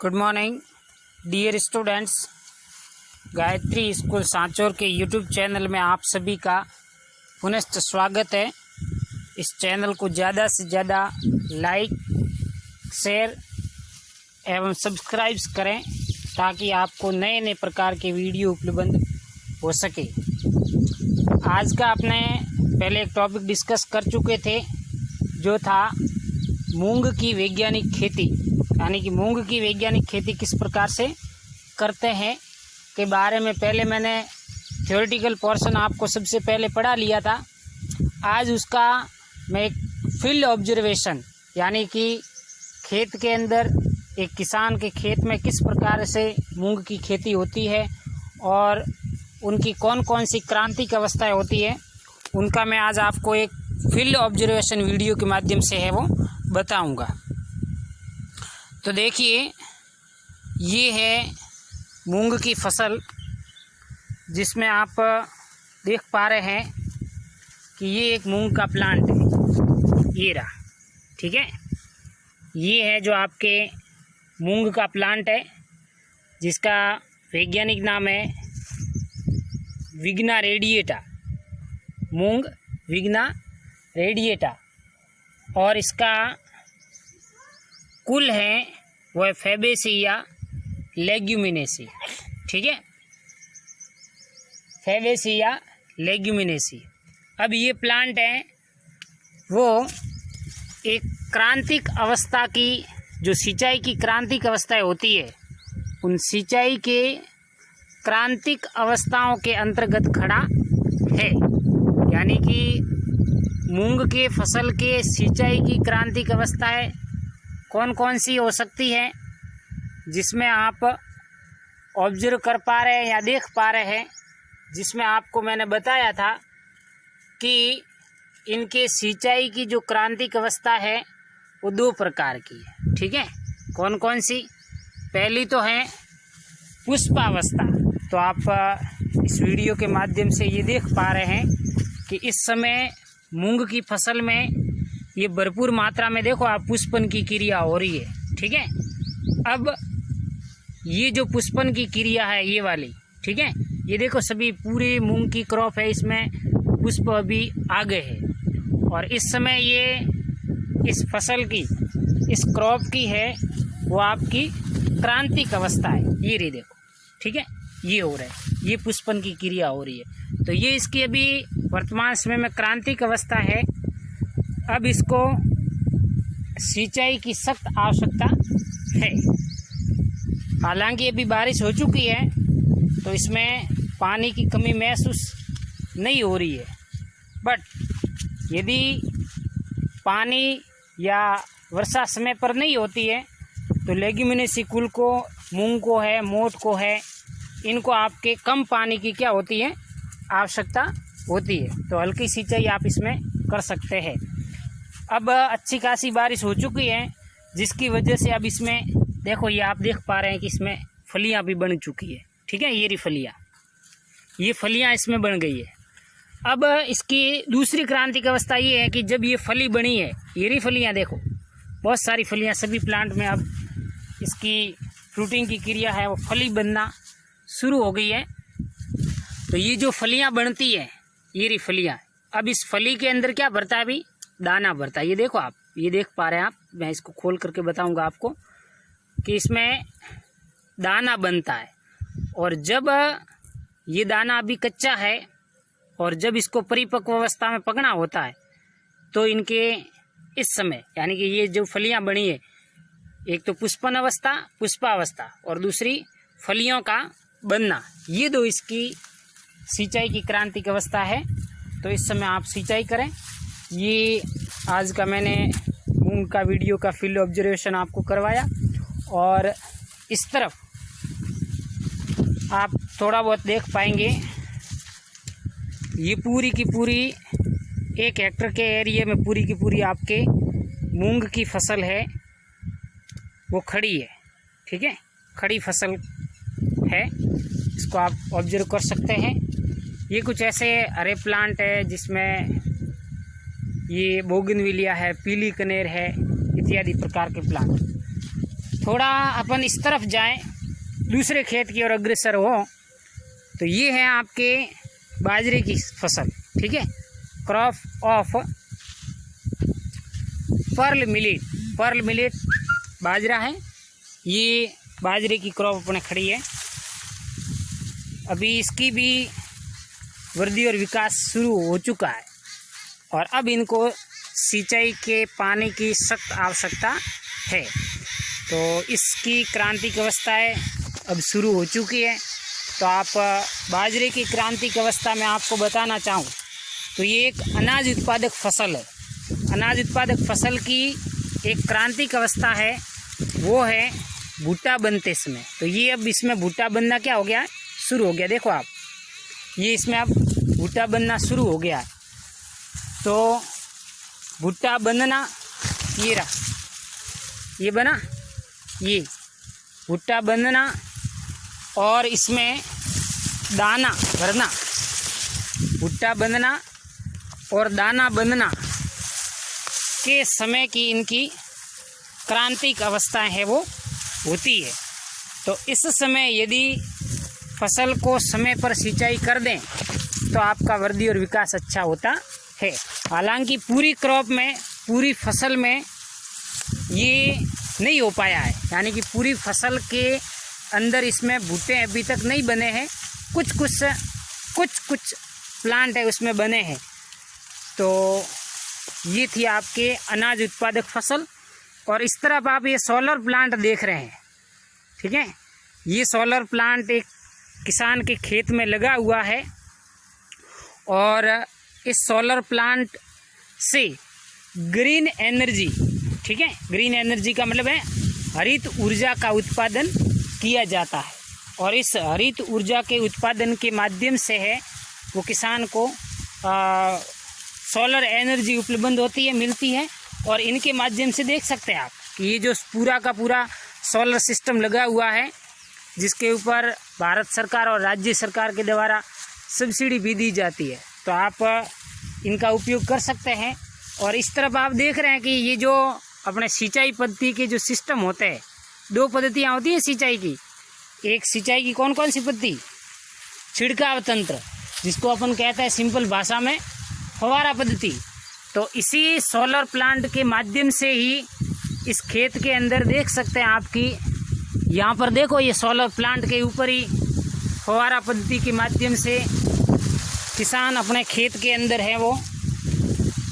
Good morning dear students. Gayatri school Sanchore के YouTube channel में आप सभी का पुनः स्वागत है। इस चैनल को ज़्यादा से ज़्यादा लाइक, शेयर एवं सब्सक्राइब करें ताकि आपको नए नए प्रकार के वीडियो उपलब्ध हो सके। आज का आपने पहले एक टॉपिक डिस्कस कर चुके थे जो था मूंग की वैज्ञानिक खेती, यानी कि मूंग की वैज्ञानिक खेती किस प्रकार से करते हैं के बारे में पहले मैंने थ्योरेटिकल पोर्शन आपको सबसे पहले पढ़ा लिया था। आज उसका मैं एक फील्ड ऑब्जर्वेशन, यानी कि खेत के अंदर एक किसान के खेत में किस प्रकार से मूंग की खेती होती है और उनकी कौन कौन सी क्रांतिक अवस्थाएं होती है, उनका मैं आज आपको एक फील्ड ऑब्जर्वेशन वीडियो के माध्यम से है वो बताऊंगा। तो देखिए, ये है मूंग की फसल जिसमें आप देख पा रहे हैं कि ये एक मूंग का प्लांट है, ये रहा, ठीक है। ये है जो आपके मूंग का प्लांट है जिसका वैज्ञानिक नाम है विग्ना रेडिएटा, मूंग विग्ना रेडिएटा, और इसका कुल है वो है फैबेसिया लेग्यूमिनेसी, ठीक है, फैबेसिया लेग्यूमिनेसी। अब ये प्लांट है वो एक क्रांतिक अवस्था की, जो सिंचाई की क्रांतिक अवस्थाएं होती है, उन सिंचाई के क्रांतिक अवस्थाओं के अंतर्गत खड़ा है। यानी कि मूंग के फसल के सिंचाई की क्रांतिक अवस्थाएं कौन कौन सी हो सकती है, जिसमें आप ऑब्जर्व कर पा रहे हैं या देख पा रहे हैं, जिसमें आपको मैंने बताया था कि इनके सिंचाई की जो क्रांतिक अवस्था है वो दो प्रकार की है, ठीक है। कौन कौन सी? पहली तो है पुष्पावस्था। तो आप इस वीडियो के माध्यम से ये देख पा रहे हैं कि इस समय मूंग की फसल में ये भरपूर मात्रा में देखो आप पुष्पन की क्रिया हो रही है, ठीक है। अब ये जो पुष्पन की क्रिया है ये वाली, ठीक है, ये देखो सभी पूरी मूंग की क्रॉप है, इसमें पुष्प अभी आ गए हैं और इस समय ये इस फसल की, इस क्रॉप की है वो आपकी क्रांतिक अवस्था है, ये रही देखो, ठीक है, ये हो रहा है, ये पुष्पन की क्रिया हो रही है। तो ये इसकी अभी वर्तमान समय में क्रांतिक अवस्था है। अब इसको सिंचाई की सख्त आवश्यकता है। हालांकि अभी बारिश हो चुकी है तो इसमें पानी की कमी महसूस नहीं हो रही है, बट यदि पानी या वर्षा समय पर नहीं होती है तो लेग्यूमिनेसी कुल को, मूंग को है, मोठ को है, इनको आपके कम पानी की क्या होती है, आवश्यकता होती है। तो हल्की सिंचाई आप इसमें कर सकते हैं। अब अच्छी खासी बारिश हो चुकी है जिसकी वजह से अब इसमें देखो, ये आप देख पा रहे हैं कि इसमें फलियां भी बन चुकी है, ठीक है, ये रही फलियां, ये फलियां इसमें बन गई है। अब इसकी दूसरी क्रांतिक अवस्था ये है कि जब ये फली बनी है, ये रही फलियां देखो, बहुत सारी फलियां सभी प्लांट में, अब इसकी फ्रूटिंग की क्रिया है वो फली बनना शुरू हो गई है। तो ये जो फलियां बनती है, ये रही फलियां, अब इस फली के अंदर क्या भरता है, अभी दाना भरता है। ये देखो आप, ये देख पा रहे हैं आप, मैं इसको खोल करके बताऊंगा आपको कि इसमें दाना बनता है। और जब ये दाना अभी कच्चा है और जब इसको परिपक्व अवस्था में पकना होता है तो इनके इस समय, यानी कि ये जो फलियां बनी है, एक तो पुष्पन अवस्था, पुष्पावस्था, और दूसरी फलियों का बनना, ये दो इसकी सिंचाई की क्रांतिक अवस्था है। तो इस समय आप सिंचाई करें। ये आज का मैंने मूंग का वीडियो का फील्ड ऑब्जर्वेशन आपको करवाया, और इस तरफ आप थोड़ा बहुत देख पाएंगे, ये पूरी की पूरी 1 हेक्टर के एरिया में पूरी की पूरी आपके मूंग की फसल है वो खड़ी है, ठीक है, खड़ी फसल है, इसको आप ऑब्जर्व कर सकते हैं। ये कुछ ऐसे हरे प्लांट है जिसमें ये बोगनविलिया है, पीली कनेर है, इत्यादि प्रकार के प्लांट। थोड़ा अपन इस तरफ जाएं, दूसरे खेत की ओर अग्रसर हो, तो ये है आपके बाजरे की फसल, ठीक है। क्रॉप ऑफ पर्ल मिलेट बाजरा है। ये बाजरे की क्रॉप अपने खड़ी है। अभी इसकी भी वृद्धि और विकास शुरू हो चुका है और अब इनको सिंचाई के पानी की सख्त आवश्यकता है। तो इसकी क्रांतिक अवस्थाएं अब शुरू हो चुकी है। तो आप बाजरे की क्रांतिक अवस्था में आपको बताना चाहूँ तो ये एक अनाज उत्पादक फसल है। अनाज उत्पादक फसल की एक क्रांतिक अवस्था है, वो है भुट्टा बनते समय। तो ये अब इसमें भुट्टा बनना क्या हो गया है, शुरू हो गया। देखो आप, ये इसमें अब भुट्टा बनना शुरू हो गया है। तो भुट्टा बनना ये रहा, ये बना, ये भुट्टा बनना और इसमें दाना भरना, भुट्टा बनना और दाना बनना के समय की इनकी क्रांतिक अवस्थाएं है वो होती है। तो इस समय यदि फसल को समय पर सिंचाई कर दें तो आपका वृद्धि और विकास अच्छा होता है। हालांकि पूरी क्रॉप में, पूरी फसल में ये नहीं हो पाया है, यानी कि पूरी फसल के अंदर इसमें भुट्टे अभी तक नहीं बने हैं। कुछ प्लांट है उसमें बने हैं। तो ये थी आपके अनाज उत्पादक फसल। और इस तरफ आप ये सोलर प्लांट देख रहे हैं, ठीक है। ये सोलर प्लांट एक किसान के खेत में लगा हुआ है और इस सोलर प्लांट से ग्रीन एनर्जी, ठीक है, ग्रीन एनर्जी का मतलब है हरित ऊर्जा का उत्पादन किया जाता है। और इस हरित ऊर्जा के उत्पादन के माध्यम से है वो किसान को सोलर एनर्जी उपलब्ध होती है, मिलती है। और इनके माध्यम से देख सकते हैं आप कि ये जो पूरा का पूरा सोलर सिस्टम लगा हुआ है, जिसके ऊपर भारत सरकार और राज्य सरकार के द्वारा सब्सिडी भी दी जाती है। तो आप इनका उपयोग कर सकते हैं। और इस तरफ आप देख रहे हैं कि ये जो अपने सिंचाई पद्धति के जो सिस्टम होते हैं, दो पद्धतियाँ होती हैं सिंचाई की। एक सिंचाई की कौन कौन सी पद्धति, छिड़काव तंत्र, जिसको अपन कहते हैं सिंपल भाषा में फव्वारा पद्धति। तो इसी सोलर प्लांट के माध्यम से ही इस खेत के अंदर देख सकते हैं आपकी, यहाँ पर देखो, ये सोलर प्लांट के ऊपर ही फव्वारा पद्धति के माध्यम से किसान अपने खेत के अंदर है वो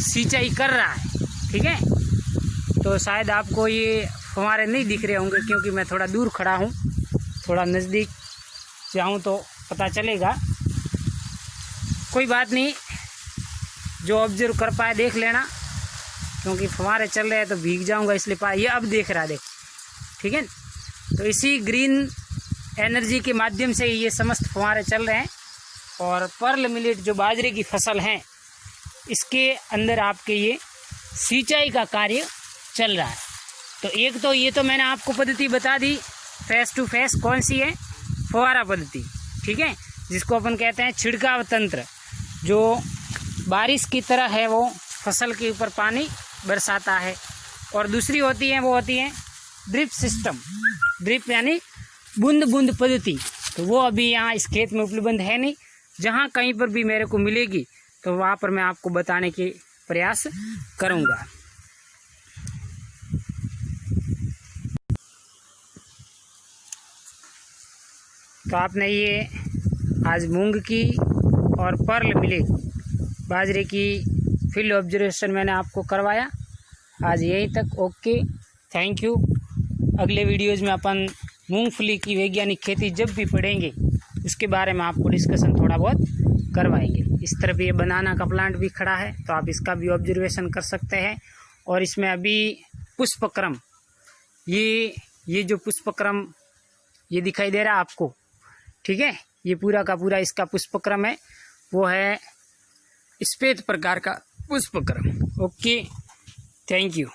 सिंचाई कर रहा है, ठीक है। तो शायद आपको ये फव्वारे नहीं दिख रहे होंगे क्योंकि मैं थोड़ा दूर खड़ा हूँ, थोड़ा नज़दीक जाऊँ तो पता चलेगा। कोई बात नहीं, जो ऑब्जर्व कर पाए देख लेना, क्योंकि फव्वारे चल रहे हैं तो भीग जाऊंगा इसलिए ये अब देख रहा है, देखो, ठीक है। तो इसी ग्रीन एनर्जी के माध्यम से ये समस्त फव्वारे चल रहे हैं। और पर्ल मिलेट जो बाजरे की फसल है, इसके अंदर आपके ये सिंचाई का कार्य चल रहा है। तो एक तो ये तो मैंने आपको पद्धति बता दी फेस टू फेस, कौन सी है, फव्वारा पद्धति, ठीक है, जिसको अपन कहते हैं छिड़काव तंत्र, जो बारिश की तरह है वो फसल के ऊपर पानी बरसाता है। और दूसरी होती है वो होती है ड्रिप सिस्टम, ड्रिप यानी बूंद बूंद पद्धति। तो वो अभी यहाँ इस खेत में उपलब्ध है नहीं। जहाँ कहीं पर भी मेरे को मिलेगी तो वहाँ पर मैं आपको बताने के प्रयास करूँगा। तो आपने ये आज मूंग की और पर्ल मिलेट बाजरे की फील्ड ऑब्जर्वेशन मैंने आपको करवाया। आज यहीं तक, ओके, थैंक यू। अगले वीडियोज़ में अपन मूंगफली की वैज्ञानिक खेती जब भी पढ़ेंगे उसके बारे में आपको डिस्कशन थोड़ा बहुत करवाएंगे। इस तरफ ये बनाना का प्लांट भी खड़ा है, तो आप इसका भी ऑब्जर्वेशन कर सकते हैं। और इसमें अभी पुष्पक्रम, ये जो पुष्पक्रम ये दिखाई दे रहा है आपको, ठीक है, ये पूरा का पूरा इसका पुष्पक्रम है, वो है श्वेत प्रकार का पुष्पक्रम। Okay, thank you.